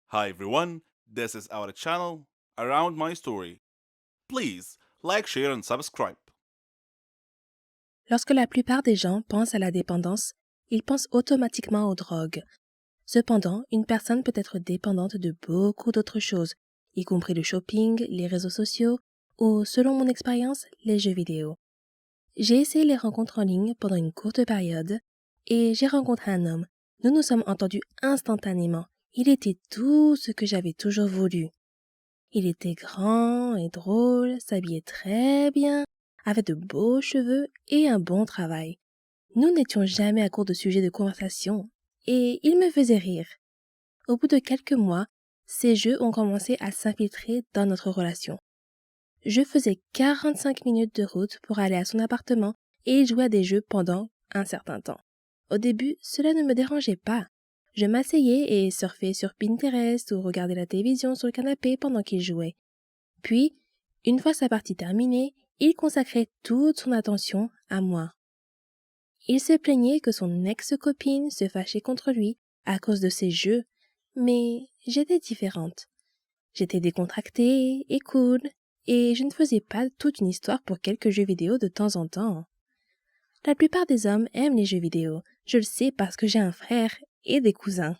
Hi everyone, this is our channel Around My Story. Please like, share, and subscribe. Lorsque la plupart des gens pensent à la dépendance, ils pensent automatiquement aux drogues. Cependant, une personne peut être dépendante de beaucoup d'autres choses, y compris le shopping, les réseaux sociaux ou, selon mon expérience, les jeux vidéo. J'ai essayé les rencontres en ligne pendant une courte période et j'ai rencontré un homme. Nous nous sommes entendus instantanément. Il était tout ce que j'avais toujours voulu. Il était grand et drôle, s'habillait très bien, avait de beaux cheveux et un bon travail. Nous n'étions jamais à court de sujets de conversation, et il me faisait rire. Au bout de quelques mois, ces jeux ont commencé à s'infiltrer dans notre relation. Je faisais 45 minutes de route pour aller à son appartement et il jouait à des jeux pendant un certain temps. Au début, cela ne me dérangeait pas. Je m'asseyais et surfais sur Pinterest ou regardais la télévision sur le canapé pendant qu'il jouait. Puis, une fois sa partie terminée, il consacrait toute son attention à moi. Il se plaignait que son ex-copine se fâchait contre lui à cause de ses jeux, mais j'étais différente. J'étais décontractée et cool, et je ne faisais pas toute une histoire pour quelques jeux vidéo de temps en temps. La plupart des hommes aiment les jeux vidéo, je le sais parce que j'ai un frère et des cousins.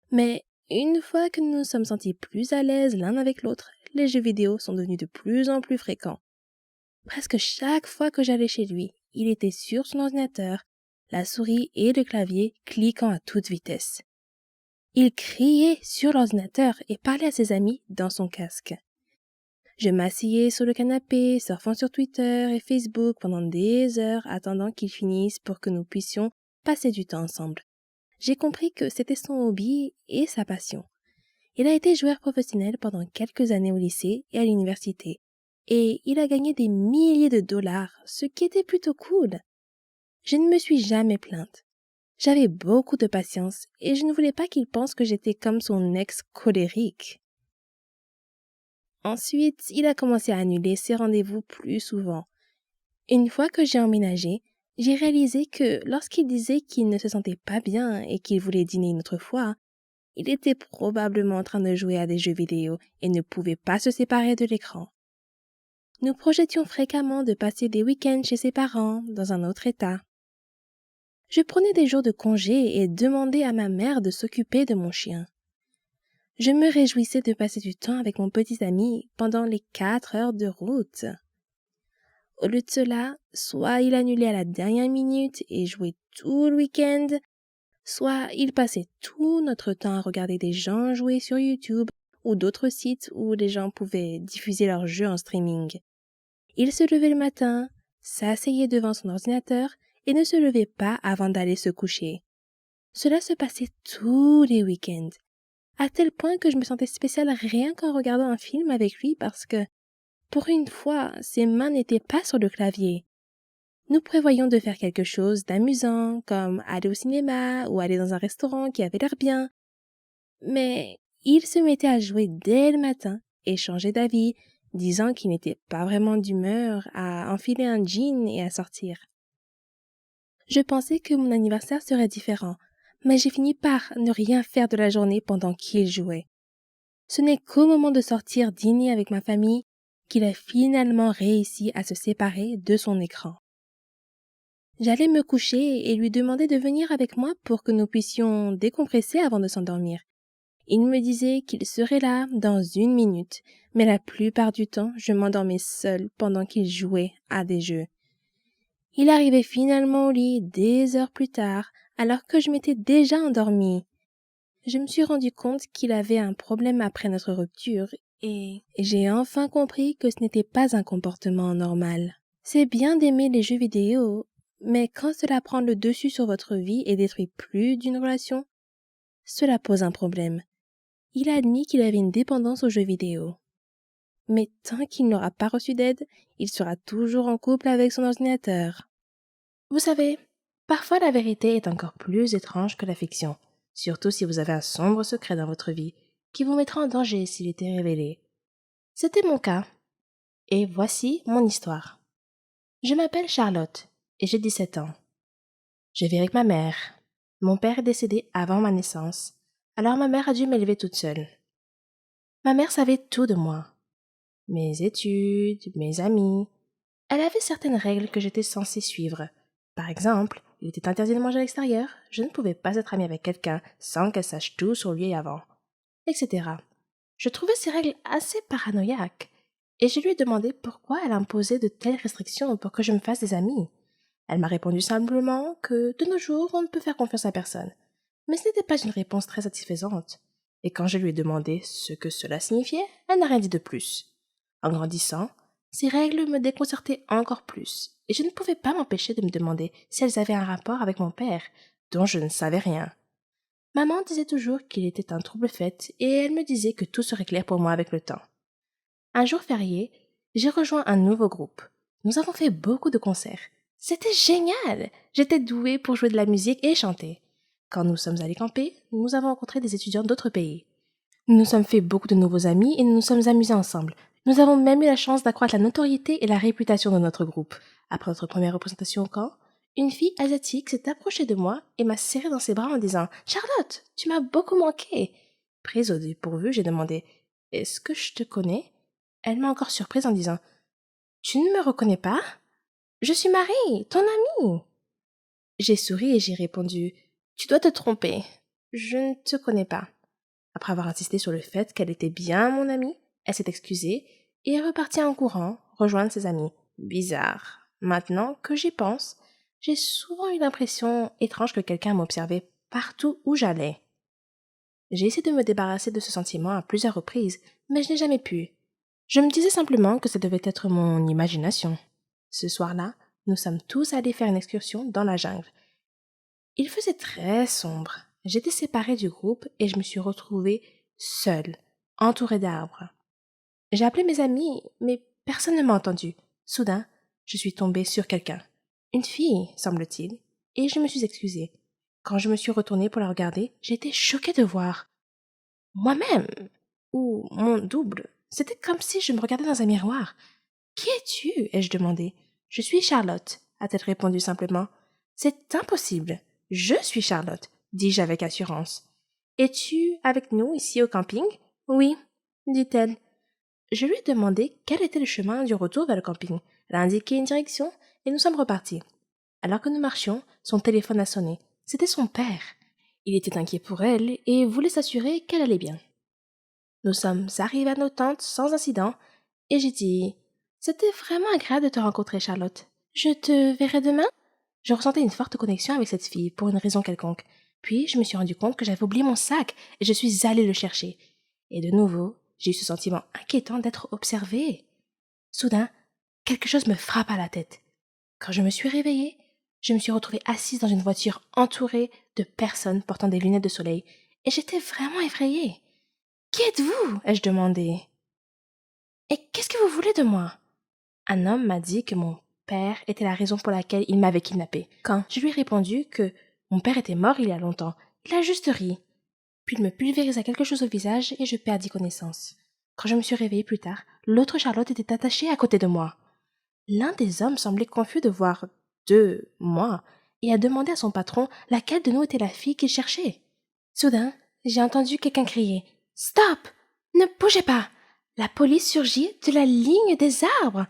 Mais une fois que nous nous sommes sentis plus à l'aise l'un avec l'autre, les jeux vidéo sont devenus de plus en plus fréquents. Presque chaque fois que j'allais chez lui, il était sur son ordinateur, la souris et le clavier cliquant à toute vitesse. Il criait sur l'ordinateur et parlait à ses amis dans son casque. Je m'asseyais sur le canapé, surfant sur Twitter et Facebook pendant des heures attendant qu'il finisse pour que nous puissions passer du temps ensemble. J'ai compris que c'était son hobby et sa passion. Il a été joueur professionnel pendant quelques années au lycée et à l'université, et il a gagné des milliers de dollars, ce qui était plutôt cool. Je ne me suis jamais plainte. J'avais beaucoup de patience et je ne voulais pas qu'il pense que j'étais comme son ex colérique. Ensuite, il a commencé à annuler ses rendez-vous plus souvent. Une fois que j'ai emménagé, j'ai réalisé que lorsqu'il disait qu'il ne se sentait pas bien et qu'il voulait dîner une autre fois, il était probablement en train de jouer à des jeux vidéo et ne pouvait pas se séparer de l'écran. Nous projetions fréquemment de passer des week-ends chez ses parents, dans un autre état. Je prenais des jours de congé et demandais à ma mère de s'occuper de mon chien. Je me réjouissais de passer du temps avec mon petit ami pendant les 4 heures de route. Au lieu de cela, soit il annulait à la dernière minute et jouait tout le week-end, soit il passait tout notre temps à regarder des gens jouer sur YouTube ou d'autres sites où les gens pouvaient diffuser leurs jeux en streaming. Il se levait le matin, s'asseyait devant son ordinateur et ne se levait pas avant d'aller se coucher. Cela se passait tous les week-ends, à tel point que je me sentais spéciale rien qu'en regardant un film avec lui parce que, pour une fois, ses mains n'étaient pas sur le clavier. Nous prévoyions de faire quelque chose d'amusant, comme aller au cinéma ou aller dans un restaurant qui avait l'air bien. Mais il se mettait à jouer dès le matin et changeait d'avis, disant qu'il n'était pas vraiment d'humeur à enfiler un jean et à sortir. Je pensais que mon anniversaire serait différent, mais j'ai fini par ne rien faire de la journée pendant qu'il jouait. Ce n'est qu'au moment de sortir dîner avec ma famille qu'il a finalement réussi à se séparer de son écran. J'allais me coucher et lui demander de venir avec moi pour que nous puissions décompresser avant de s'endormir. Il me disait qu'il serait là dans 1 minute, mais la plupart du temps, je m'endormais seule pendant qu'il jouait à des jeux. Il arrivait finalement au lit des heures plus tard, alors que je m'étais déjà endormie. Je me suis rendu compte qu'il avait un problème après notre rupture et j'ai enfin compris que ce n'était pas un comportement normal. C'est bien d'aimer les jeux vidéo, mais quand cela prend le dessus sur votre vie et détruit plus d'une relation, cela pose un problème. Il a admis qu'il avait une dépendance aux jeux vidéo. Mais tant qu'il n'aura pas reçu d'aide, il sera toujours en couple avec son ordinateur. Vous savez, parfois la vérité est encore plus étrange que la fiction, surtout si vous avez un sombre secret dans votre vie qui vous mettra en danger s'il était révélé. C'était mon cas. Et voici mon histoire. Je m'appelle Charlotte et j'ai 17 ans. Je vis avec ma mère. Mon père est décédé avant ma naissance. Alors ma mère a dû m'élever toute seule. Ma mère savait tout de moi. Mes études, mes amis. Elle avait certaines règles que j'étais censée suivre. Par exemple, il était interdit de manger à l'extérieur, je ne pouvais pas être amie avec quelqu'un sans qu'elle sache tout sur lui avant, etc. Je trouvais ces règles assez paranoïaques, et je lui ai demandé pourquoi elle imposait de telles restrictions pour que je me fasse des amis. Elle m'a répondu simplement que de nos jours on ne peut faire confiance à personne. Mais ce n'était pas une réponse très satisfaisante. Et quand je lui ai demandé ce que cela signifiait, elle n'a rien dit de plus. En grandissant, ces règles me déconcertaient encore plus, et je ne pouvais pas m'empêcher de me demander si elles avaient un rapport avec mon père, dont je ne savais rien. Maman disait toujours qu'il était un trouble-fête, et elle me disait que tout serait clair pour moi avec le temps. Un jour férié, j'ai rejoint un nouveau groupe. Nous avons fait beaucoup de concerts. C'était génial! J'étais douée pour jouer de la musique et chanter. Quand nous sommes allés camper, nous avons rencontré des étudiants d'autres pays. Nous nous sommes fait beaucoup de nouveaux amis et nous nous sommes amusés ensemble. Nous avons même eu la chance d'accroître la notoriété et la réputation de notre groupe. Après notre première représentation au camp, une fille asiatique s'est approchée de moi et m'a serré dans ses bras en disant « Charlotte, tu m'as beaucoup manqué !» Prise au dépourvu, j'ai demandé « Est-ce que je te connais ?» Elle m'a encore surprise en disant « Tu ne me reconnais pas? Je suis Marie, ton amie !» J'ai souri et j'ai répondu « Tu dois te tromper. Je ne te connais pas. » Après avoir insisté sur le fait qu'elle était bien mon amie, elle s'est excusée et est repartie en courant rejoindre ses amis. Bizarre. Maintenant que j'y pense, j'ai souvent eu l'impression étrange que quelqu'un m'observait partout où j'allais. J'ai essayé de me débarrasser de ce sentiment à plusieurs reprises, mais je n'ai jamais pu. Je me disais simplement que ça devait être mon imagination. Ce soir-là, nous sommes tous allés faire une excursion dans la jungle. Il faisait très sombre. J'étais séparée du groupe et je me suis retrouvée seule, entourée d'arbres. J'ai appelé mes amis, mais personne ne m'a entendu. Soudain, je suis tombée sur quelqu'un. Une fille, semble-t-il, et je me suis excusée. Quand je me suis retournée pour la regarder, j'ai été choquée de voir moi-même, ou mon double. C'était comme si je me regardais dans un miroir. Qui es-tu? Ai-je demandé. Je suis Charlotte, a-t-elle répondu simplement. C'est impossible. Je suis Charlotte, dis-je avec assurance. Es-tu avec nous ici au camping? Oui, dit-elle. Je lui ai demandé quel était le chemin du retour vers le camping. Elle a indiqué une direction et nous sommes repartis. Alors que nous marchions, son téléphone a sonné. C'était son père. Il était inquiet pour elle et voulait s'assurer qu'elle allait bien. Nous sommes arrivés à nos tentes sans incident et j'ai dit « C'était vraiment agréable de te rencontrer, Charlotte. Je te verrai demain ?» Je ressentais une forte connexion avec cette fille pour une raison quelconque. Puis je me suis rendu compte que j'avais oublié mon sac et je suis allée le chercher. Et de nouveau, j'ai eu ce sentiment inquiétant d'être observée. Soudain, quelque chose me frappe à la tête. Quand je me suis réveillée, je me suis retrouvée assise dans une voiture entourée de personnes portant des lunettes de soleil et j'étais vraiment effrayée. « Qui êtes-vous » ai-je demandé. « Et qu'est-ce que vous voulez de moi ?» Un homme m'a dit que mon père était la raison pour laquelle il m'avait kidnappée. Quand je lui ai répondu que mon père était mort il y a longtemps, il a juste ri. Puis il me pulvérisa quelque chose au visage et je perdis connaissance. Quand je me suis réveillée plus tard, l'autre Charlotte était attachée à côté de moi. L'un des hommes semblait confus de voir moi et a demandé à son patron laquelle de nous était la fille qu'il cherchait. Soudain, j'ai entendu quelqu'un crier « Stop! Ne bougez pas !» La police surgit de la ligne des arbres,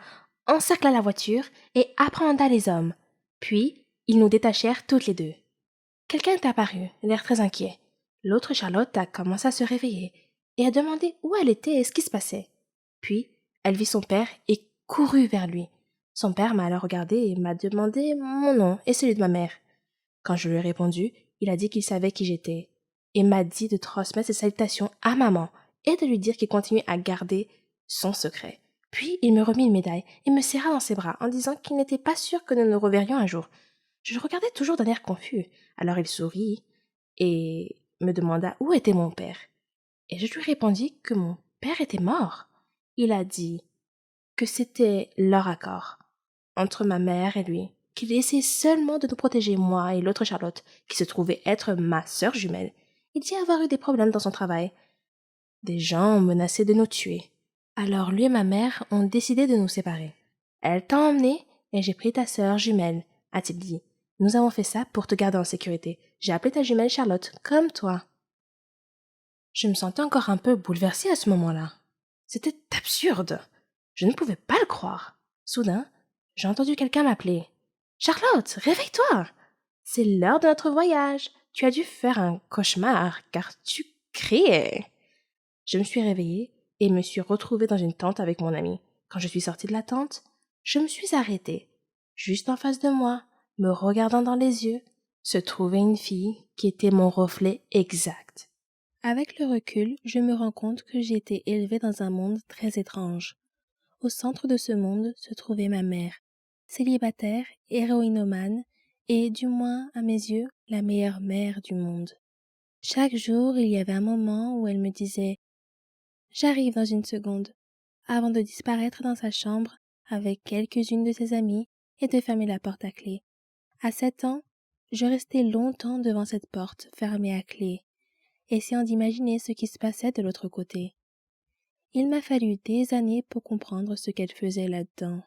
encercla la voiture et apprehenda les hommes. Puis, ils nous détachèrent toutes les deux. Quelqu'un est apparu, l'air très inquiet. L'autre Charlotte a commencé à se réveiller et a demandé où elle était et ce qui se passait. Puis, elle vit son père et courut vers lui. Son père m'a alors regardé et m'a demandé mon nom et celui de ma mère. Quand je lui ai répondu, il a dit qu'il savait qui j'étais et m'a dit de transmettre ses salutations à maman et de lui dire qu'il continuait à garder son secret. Puis il me remit une médaille et me serra dans ses bras en disant qu'il n'était pas sûr que nous nous reverrions un jour. Je le regardais toujours d'un air confus. Alors il sourit et me demanda où était mon père. Et je lui répondis que mon père était mort. Il a dit que c'était leur accord entre ma mère et lui, qu'il essayait seulement de nous protéger, moi et l'autre Charlotte, qui se trouvait être ma sœur jumelle. Il dit avoir eu des problèmes dans son travail. Des gens ont menacé de nous tuer. Alors lui et ma mère ont décidé de nous séparer. Elle t'a emmené et j'ai pris ta sœur jumelle, a-t-il dit. Nous avons fait ça pour te garder en sécurité. J'ai appelé ta jumelle Charlotte, comme toi. Je me sentais encore un peu bouleversée à ce moment-là. C'était absurde. Je ne pouvais pas le croire. Soudain, j'ai entendu quelqu'un m'appeler. Charlotte, réveille-toi! C'est l'heure de notre voyage. Tu as dû faire un cauchemar car tu criais. Je me suis réveillée et me suis retrouvée dans une tente avec mon ami. Quand je suis sortie de la tente, je me suis arrêtée. Juste en face de moi, me regardant dans les yeux, se trouvait une fille qui était mon reflet exact. Avec le recul, je me rends compte que j'ai été élevée dans un monde très étrange. Au centre de ce monde se trouvait ma mère, célibataire, héroïnomane et, du moins à mes yeux, la meilleure mère du monde. Chaque jour, il y avait un moment où elle me disait « J'arrive dans une seconde » avant de disparaître dans sa chambre avec quelques-unes de ses amies et de fermer la porte à clé. À 7 ans, je restais longtemps devant cette porte fermée à clé, essayant d'imaginer ce qui se passait de l'autre côté. Il m'a fallu des années pour comprendre ce qu'elle faisait là-dedans.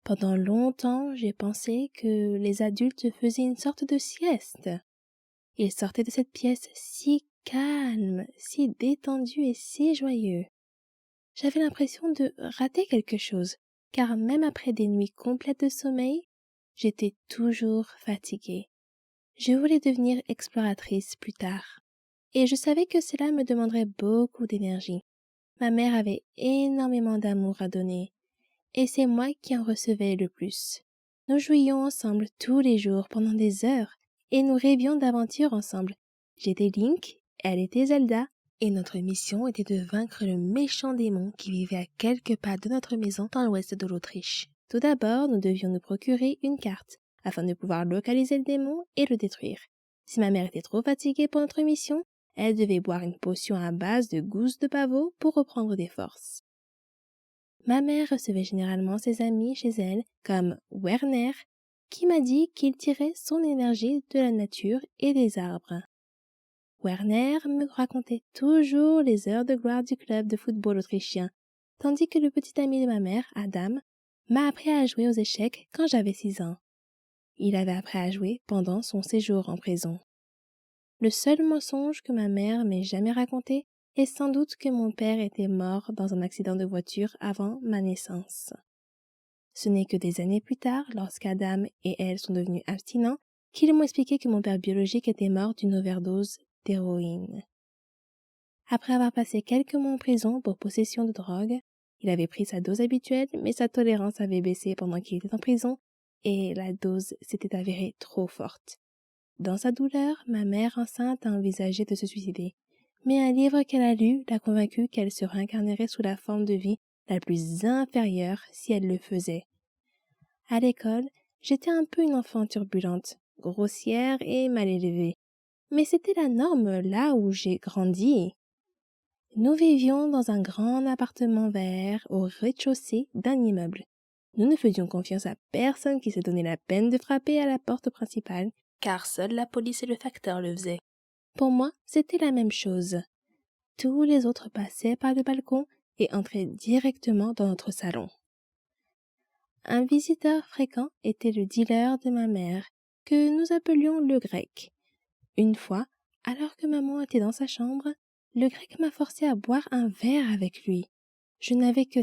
Pendant longtemps, j'ai pensé que les adultes faisaient une sorte de sieste. Ils sortaient de cette pièce si calme, si détendu et si joyeux. J'avais l'impression de rater quelque chose, car même après des nuits complètes de sommeil, j'étais toujours fatiguée. Je voulais devenir exploratrice plus tard, et je savais que cela me demanderait beaucoup d'énergie. Ma mère avait énormément d'amour à donner, et c'est moi qui en recevais le plus. Nous jouions ensemble tous les jours pendant des heures, et nous rêvions d'aventures ensemble. J'étais Link, elle était Zelda, et notre mission était de vaincre le méchant démon qui vivait à quelques pas de notre maison dans l'ouest de l'Autriche. Tout d'abord, nous devions nous procurer une carte, afin de pouvoir localiser le démon et le détruire. Si ma mère était trop fatiguée pour notre mission, elle devait boire une potion à base de gousses de pavot pour reprendre des forces. Ma mère recevait généralement ses amis chez elle, comme Werner, qui m'a dit qu'il tirait son énergie de la nature et des arbres. Werner me racontait toujours les heures de gloire du club de football autrichien, tandis que le petit ami de ma mère, Adam, m'a appris à jouer aux échecs quand j'avais 6 ans. Il avait appris à jouer pendant son séjour en prison. Le seul mensonge que ma mère m'ait jamais raconté est sans doute que mon père était mort dans un accident de voiture avant ma naissance. Ce n'est que des années plus tard, lorsqu'Adam et elle sont devenus abstinents, qu'ils m'ont expliqué que mon père biologique était mort d'une overdose d'héroïne. Après avoir passé quelques mois en prison pour possession de drogue, il avait pris sa dose habituelle, mais sa tolérance avait baissé pendant qu'il était en prison et la dose s'était avérée trop forte. Dans sa douleur, ma mère enceinte a envisagé de se suicider, mais un livre qu'elle a lu l'a convaincue qu'elle se réincarnerait sous la forme de vie la plus inférieure si elle le faisait. À l'école, j'étais un peu une enfant turbulente, grossière et mal élevée, mais c'était la norme là où j'ai grandi. Nous vivions dans un grand appartement vert au rez-de-chaussée d'un immeuble. Nous ne faisions confiance à personne qui se donnait la peine de frapper à la porte principale, car seule la police et le facteur le faisaient. Pour moi, c'était la même chose. Tous les autres passaient par le balcon et entraient directement dans notre salon. Un visiteur fréquent était le dealer de ma mère, que nous appelions le grec. Une fois, alors que maman était dans sa chambre, le grec m'a forcé à boire un verre avec lui. Je n'avais que